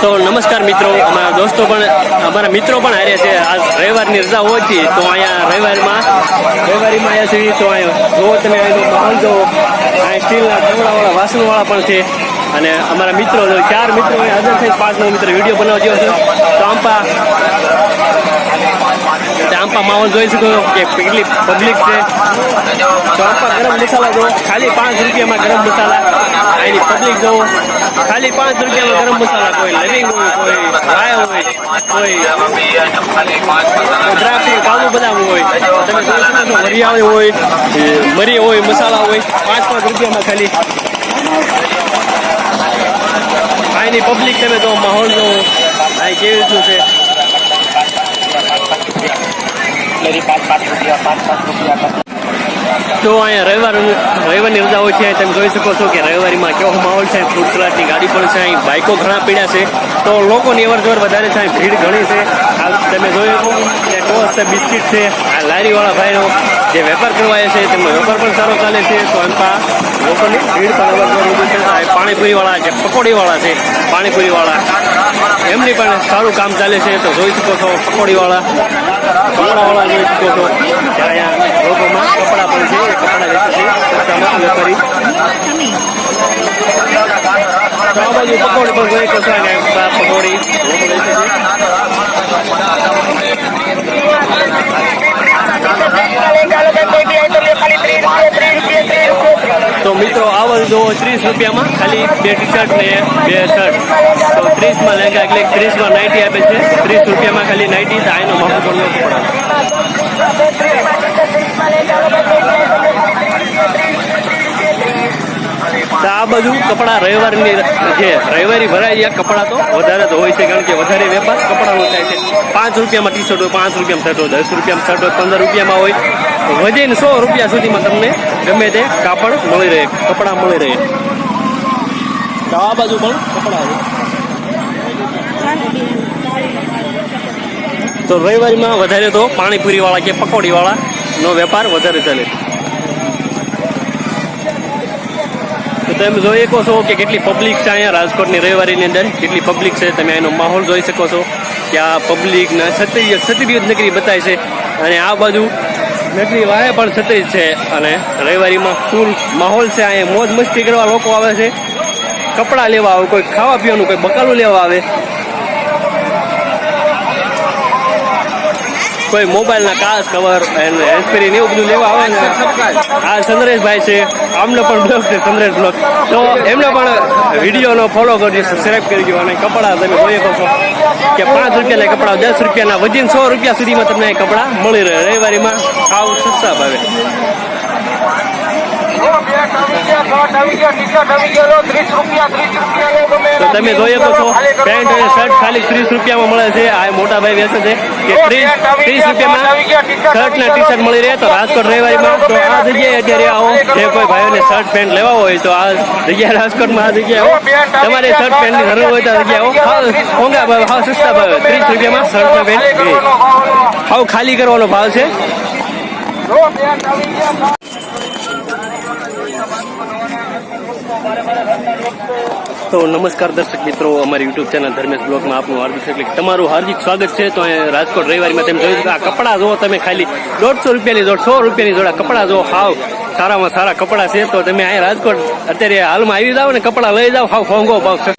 તો નમસ્કાર મિત્રો, અમારા મિત્રો પણ હારે છે. આજ રવિવારની રજા હોવાથી તો અહીંયા રવિવારીમાં આવ્યા છીએ. તો અહીંયા જુઓ તમે, અહીંનો માહોલ જુઓ. અહીં સ્ટીલના ઠંગડાવાળા વાસણવાળા પણ છે. અને અમારા મિત્રો 4 મિત્રો હાજર થઈ 5 મિત્ર વિડીયો બનાવજો છે. તો આંપા માહોલ જોઈ શકો કે કેટલી પબ્લિક છે. તો આંપા ગરમ મસાલા જો ખાલી 5 રૂપિયામાં ગરમ મસાલા. અહીંની પબ્લિક જો ખાલી 5 રૂપિયામાં ગરમ મસાલા. કોઈ લવિંગ હોય, કોઈ રાય હોય, કોઈ દ્રાક્ષ કાજુ બદામ હોય, તમે વરિયાળી હોય, મરી હોય, મસાલા હોય, 5 રૂપિયામાં ખાલી. અહીંની પબ્લિક તમે જો માહોલ જો અહીં કેવી રીતનું છે. તો અહીંયા રવિવારની રજા હોય છે. તમે જોઈ શકો છો કે રવિવારીમાં કેવો માહોલ છે. ફ્રૂટ સલાડની ગાડી પણ છે. અહીં બાઇકો ઘણા પીડ્યા છે. તો લોકોની અવરજવર વધારે છે. અહીં ભીડ ઘણી છે. તમે જોયું કે ટોસ છે, બિસ્કીટ છે. આ લારીવાળા ભાઈનો જે વેપાર કરવા છે તેમનો વેપાર પણ સારો ચાલે છે. તો અંતા લોકોની ભીડ પણ અવરજવર વધુ છે. પાણીપુરીવાળા જે પકોડીવાળા છે, પાણીપુરીવાળા એમની પણ સારું કામ ચાલે છે. તો જોઈ શકો છો પકોડીવાળા જોઈ શકો છો. અહીંયા લોકોમાં કપડાં પણ છે. કપડાં વેચે છે સસ્તામાં વેપારી. તો આ બાજુ પકોડી પણ જોઈ શકો છો. પકોડી લોકો વેચે છે. તો મિત્રો આવા જો 30 રૂપિયામાં ખાલી 2 ટી-શર્ટ ને 2 શર્ટ. તો 30માં લેંગા એટલે 30માં નાઇટી આપે છે. 30 રૂપિયામાં ખાલી નાઇટી. તો આનો માહોલ પણ નથી પડે. તો આ બાજુ કપડા રવિવારી ભરાય કપડા તો વધારે તો હોય છે. કારણ કે વધારે વેપાર કપડાનો થાય છે. 5 રૂપિયામાં ટી-શર્ટ હોય, 5 રૂપિયામાં શર્ટ હોય, 10 રૂપિયામાં શર્ટ હોય, 15 રૂપિયામાં હોય. વધીને 100 રૂપિયા સુધીમાં તમને ગમે તે કાપડ મળી રહે, કપડાં મળી રહે. તો આ બાજુ પણ કપડા હોય. તો રવિવારીમાં વધારે તો પાણીપુરીવાળા કે પકોડીવાળાનો વેપાર વધારે ચાલે. તો તમે જોઈ શકો છો કે કેટલી પબ્લિક છે અહીંયા રાજકોટની રવિવારીની અંદર. કેટલી પબ્લિક છે તમે એનો માહોલ જોઈ શકો છો કે આ પબ્લિકના છત્રી નગરી બતાય છે. અને આ બાજુ નગરી વાહે પણ છત્રી છે. અને રવિવારીમાં ફૂલ માહોલ છે. અહીંયા મોજ મસ્તી કરવા લોકો આવે છે, કપડાં લેવા આવે, કોઈ ખાવા પીવાનું, કોઈ બકાલું લેવા આવે, કોઈ મોબાઈલના કાચ કવર અને હેન્ડસ્પ્રી એવું બધું લેવા આવે ને. આ ચંદ્રેશભાઈ છે, આમને પણ બ્લોગ છે ચંદ્રેશ બ્લોગ. તો એમને પણ વિડીયોનો ફોલો કરજો, સબસ્ક્રાઈબ કરજો. અને કપડાં તમે જોઈ શકો છો કે 5 રૂપિયાના કપડાં 10 રૂપિયાના વધીને 100 રૂપિયા સુધીમાં તમને કપડાં મળી રહે રવિવારીમાં સાવ સસ્તા ભાવે. તો તમે જોઈ શકો છો પેન્ટ અને શર્ટ ખાલી 30 રૂપિયામાં મળે છે. આ મોટા ભાઈ વેચે છે કે 30 રૂપિયામાં શર્ટ ને ટી-શર્ટ મળી રહે. તો રાજકોટ રવિવારીમાં તો આ જગ્યાએ અત્યારે આવો. જે કોઈ ભાઈઓને શર્ટ પેન્ટ લેવા હોય તો આ જગ્યાએ રાજકોટમાં આ જગ્યાએ આવો. તમારે શર્ટ પેન્ટની જરૂર હોય તો આ જગ્યાએ આવો. મોંઘા ભાવ, હાવ સસ્તા ભાવે 30 રૂપિયામાં શર્ટ ને પેન્ટ હાવ ખાલી કરવાનો ભાવ છે. તો નમસ્કાર દર્શક મિત્રો, અમારી યુટ્યુબ ચેનલ ધર્મેશ બ્લોગમાં આપનું તમારું હાર્દિક સ્વાગત છે. તો અહીંયા રાજકોટ રવિવારીમાં તમે જોઈ શકો આ કપડાં જુઓ તમે ખાલી 150 રૂપિયાની જોડ, 100 રૂપિયાની જોડા કપડાં જુઓ. હાવ સારામાં સારા કપડાં છે. તો તમે અહીંયા રાજકોટ અત્યારે હાલમાં આવી જાઓ ને કપડાં લઈ જાઓ. હાવ મોંઘો ભાવ છે.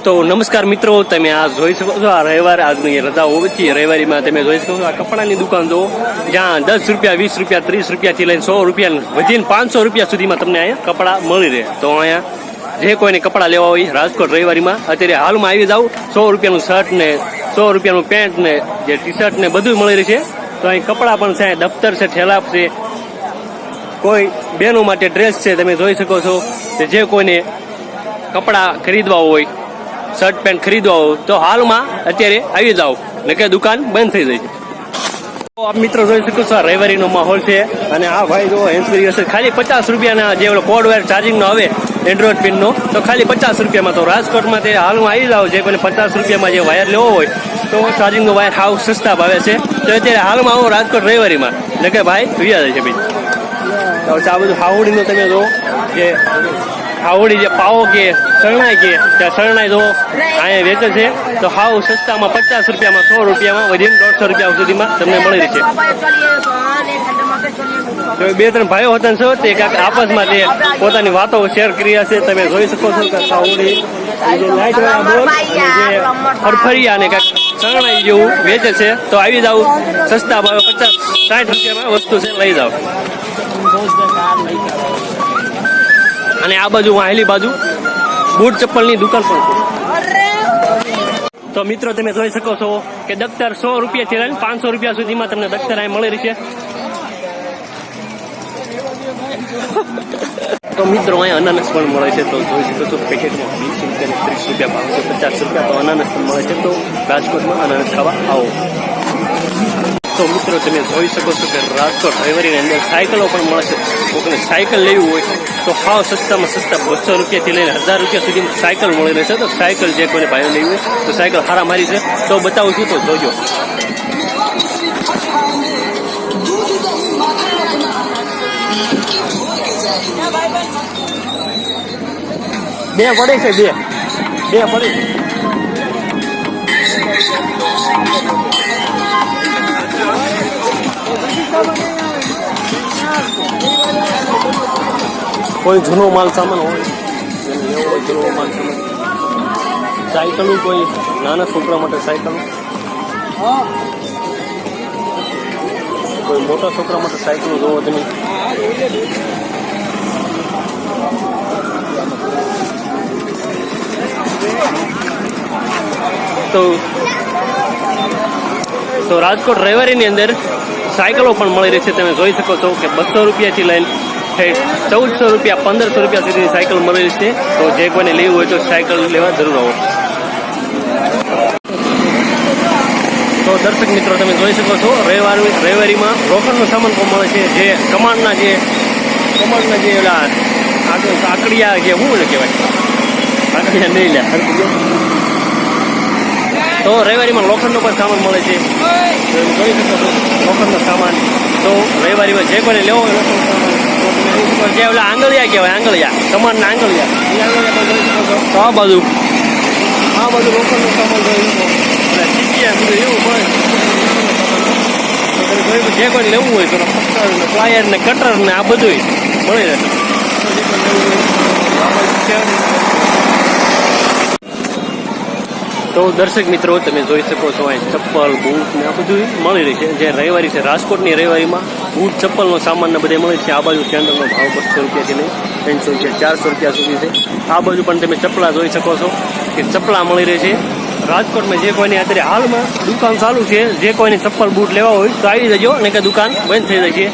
તો નમસ્કાર મિત્રો, તમે આ જોઈ શકો છો આ રવિવાર આજની રજા હોવાથી રવિવારીમાં તમે જોઈ શકો છો આ કપડાની દુકાન જુઓ. જ્યાં 10 રૂપિયા, 20 રૂપિયા, 30 રૂપિયાથી લઈને 100 રૂપિયા વધીને 500 રૂપિયા સુધીમાં તમને અહીંયા કપડાં મળી રહે. તો અહીંયા જે કોઈને કપડાં લેવા હોય રાજકોટ રવિવારીમાં અત્યારે હાલમાં આવી જાવ. 100 રૂપિયાનું શર્ટ ને 100 રૂપિયાનું પેન્ટ ને જે ટી-શર્ટ ને બધું મળી રહે છે. તો અહીં કપડાં પણ છે, દફતર છે, ઠેલા છે, કોઈ બહેનો માટે ડ્રેસ છે. તમે જોઈ શકો છો કે જે કોઈને કપડાં ખરીદવા હોય, શર્ટ પેન્ટ ખરીદવા હોય તો હાલમાં અત્યારે આવી જાઓ, નકે દુકાન બંધ થઈ જાય છે. તો આપ મિત્રો જોઈ શકો છો રવિવારીનો માહોલ છે. અને આ ભાઈ જો હેન્ડસ્ફ્રી હશે ખાલી 50 રૂપિયાના. જે કોડ વાયર ચાર્જિંગનો આવે એન્ડ્રોઈડ પિનનો તો ખાલી 50 રૂપિયામાં. તો રાજકોટમાં તે હાલમાં આવી જાઓ. જે કોઈને 50 રૂપિયામાં જે વાયર લેવો હોય તો ચાર્જિંગનો વાયર હાવ સસ્તા ભાવે છે. તો અત્યારે હાલમાં આવો રાજકોટ રવિવારીમાં, નકે ભાઈ જોયા જાય છે ભાઈ. તો આ બધું હાવડીનું તમે જો જે હાવડી જે પાવો કે શરણાઈ કે ત્યાં શરણાઈ જો અહીંયા વેચે છે તો હાવ સસ્તામાં 50 રૂપિયામાં 100 રૂપિયામાં વધીને 150 રૂપિયા સુધીમાં તમને મળી રહેશે. તો બે ત્રણ ભાઈઓ હતા છો તે કાંઈક આપસમાં તે પોતાની વાતો શેર કરી છે. તમે જોઈ શકો છો કે હાવડી જે લાઈટ વાળા બોલ જે ફરફરિયા અને કાંઈક શરણાઈ જેવું વેચે છે. તો આવી જાવ સસ્તા ભાવે 50-60 રૂપિયામાં વસ્તુ છે, લઈ જાઓ. અને આ બાજુ વાહેલી બાજુ બૂટ ચપ્પલની દુકાન પણ છે. તો મિત્રો તમે જોઈ શકો છો કે દફતર 100 રૂપિયાથી લઈને 500 રૂપિયા સુધીમાં તમને દફતર અહીં મળી રહેશે. તો મિત્રો અહીં અનાનસ પણ મળે છે. તો જોઈ શકો છો પેકેટમાં 20 રૂપિયા 30 રૂપિયા 50 રૂપિયા તો અનાનસ પણ મળે છે. તો રાજકોટમાં અનાનસ ખાવા આવો. તો મિત્રો તમે જોઈ શકો છો કે રાજકોટ રવિવારીની અંદર સાયકલો પણ મળે છે. કોઈને સાયકલ લેવી હોય તો હાવ સસ્તામાં સસ્તા 200 રૂપિયાથી લઈને 1000 રૂપિયા સુધી સાયકલ મળી રહેશે. તો સાયકલ જે કોઈને ભાઈઓ લેવી હોય તો સાયકલ હારા મારી છે. તો બતાવું છું, તો જોજો. બે પડે છે, બે પડે. કોઈ જૂનો માલ સામાન હોય, જૂનો માલ સામાન, સાયકલો, કોઈ નાના છોકરા માટે સાયકલ, કોઈ મોટા છોકરા માટે સાયકલો જોવો તમે. તો રાજકોટ રવિવારીની અંદર સાયકલો પણ મળી રહી છે. તમે જોઈ શકો છો કે 200 રૂપિયાથી લઈને 1400 રૂપિયા 1500 રૂપિયા સુધીની સાયકલ મળી રહી છે. તો જે કોઈને લેવું હોય તો સાયકલ લેવા જરૂર આવો. તો દર્શક મિત્રો તમે જોઈ શકો છો રવિવારીમાં રોકડનો સામાન પણ મળે છે. જે કમાણના જે ઓલા આકડિયા જે શું કહેવાય, આકડિયા નહીં લે. તો રવિવારીમાં લોખંડનો પણ સામાન મળે છે. જોઈ શકો છો લોખંડનો સામાન. તો રવિવારીમાં જે કોઈને લેવો હોય લોખંડનો સામાન તો તમે જે ઓલા આંગળિયા કહેવાય, આંગળિયા કમાણના આંગળિયા, એ આંગળિયા પણ જોઈ શકો છો. તો આ બાજુ લોખંડનો સામાન જોઈ શકો. અને ચીચિયા બધું એવું મળે. તો તમે જોઈ જે કોઈને લેવું હોય તો પથ્થર ને પ્લાયર ને કટર ને આ બધું મળી રહેશે. તો દર્શક મિત્રો તમે જોઈ શકો છો અહીં ચપ્પલ, બૂટ ને આ બધું મળી રહી છે. જે રવિવારી છે રાજકોટની રવિવારીમાં બૂટ ચપ્પલનો સામાન ને બધે મળે છે. આ બાજુ સેન્ડલનો ભાવ 200 રૂપિયાથી લઈ 300 રૂપિયા 400 રૂપિયા સુધી છે. આ બાજુ પણ તમે ચપ્પલા જોઈ શકો છો કે ચપ્પલા મળી રહે છે. રાજકોટમાં જે કોઈને અત્યારે હાલમાં દુકાન ચાલુ છે, જે કોઈને ચપ્પલ બૂટ લેવા હોય તો આવી જજો, અને કે દુકાન બંધ થઈ જાય છે.